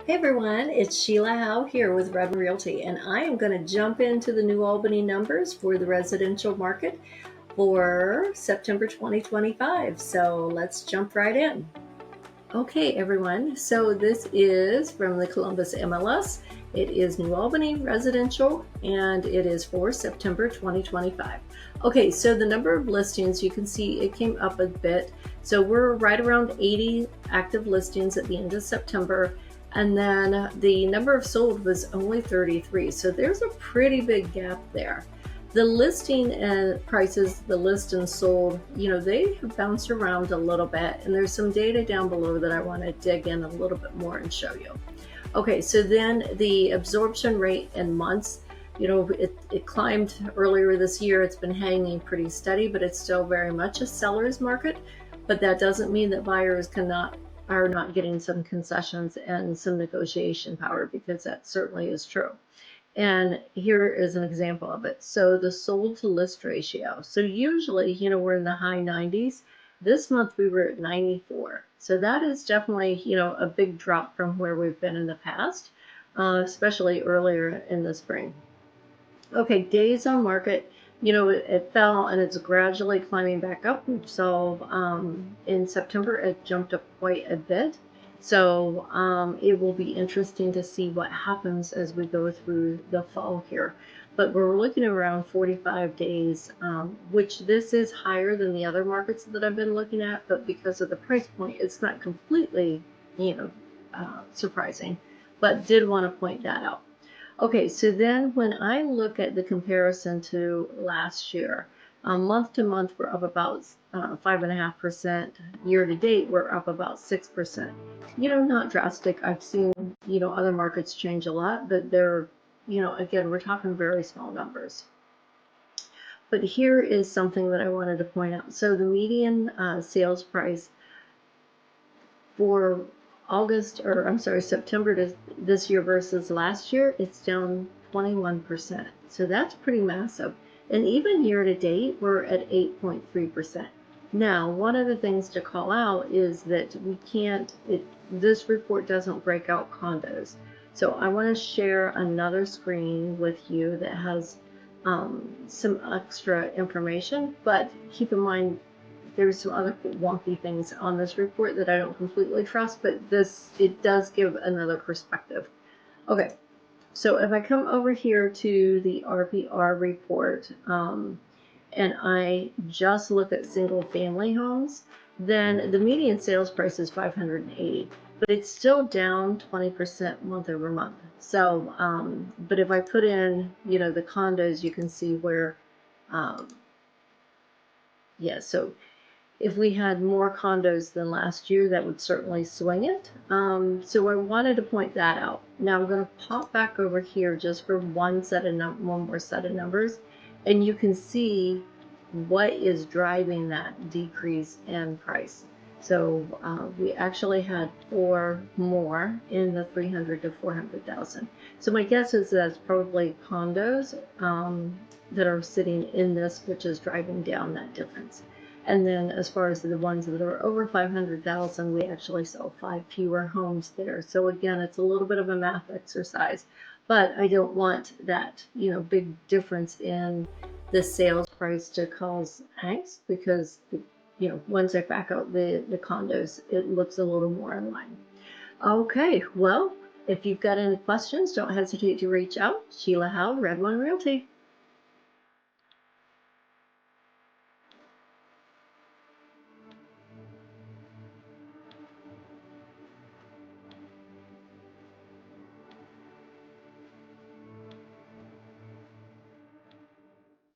Hey everyone, it's Sheila Howell here with Redmond Realty, and I am going to jump into the New Albany numbers for the residential market for September 2025. So let's jump right in. Okay, everyone, so this is from the Columbus MLS. It is New Albany residential, and it is for September 2025. Okay, so the number of listings, you can see it came up a bit. So we're right around 80 active listings at the end of September. And then the number of sold was only 33. So there's a pretty big gap there. The listing and prices, the list and sold, they have bounced around a little bit. And there's some data down below that I want to dig in a little bit more and show you. Okay, so then the absorption rate in months, it climbed earlier this year. It's been hanging pretty steady, but it's still very much a seller's market. But that doesn't mean that buyers are not getting some concessions and some negotiation power, because that certainly is true. And here is an example of it. So the sold to list ratio. So usually, we're in the high 90s. This month we were at 94. So that is definitely, a big drop from where we've been in the past, especially earlier in the spring. Okay, days on market, it fell and it's gradually climbing back up. So in September, it jumped up quite a bit. So it will be interesting to see what happens as we go through the fall here. But we're looking around 45 days, which this is higher than the other markets that I've been looking at. But because of the price point, it's not completely, surprising. But did want to point that out. Okay, so then when I look at the comparison to last year, month to month, we're up about 5.5%. Year to date, we're up about 6%. Not drastic. I've seen, other markets change a lot, but they're, again, we're talking very small numbers. But here is something that I wanted to point out. So the median sales price for September to this year versus last year, it's down 21%. So that's pretty massive. And even year to date, we're at 8.3%. Now, one of the things to call out is that this report doesn't break out condos. So I want to share another screen with you that has some extra information, but keep in mind, there's some other wonky things on this report that I don't completely trust, but it does give another perspective. Okay, so if I come over here to the RPR report, and I just look at single family homes, then the median sales price is 580, but it's still down 20% month over month. So, but if I put in, the condos, you can see where, so if we had more condos than last year, that would certainly swing it. So I wanted to point that out. Now I'm going to pop back over here just for one more set of numbers, and you can see what is driving that decrease in price. So we actually had 4 more in the 300 to 400,000. So my guess is that's probably condos that are sitting in this, which is driving down that difference. And then as far as the ones that are over 500,000, we actually saw 5 fewer homes there. So again, it's a little bit of a math exercise, but I don't want that, big difference in the sales price to cause angst, because, once I back out the condos, it looks a little more in line. Okay, well, if you've got any questions, don't hesitate to reach out. Sheila Howell, Redmond Realty.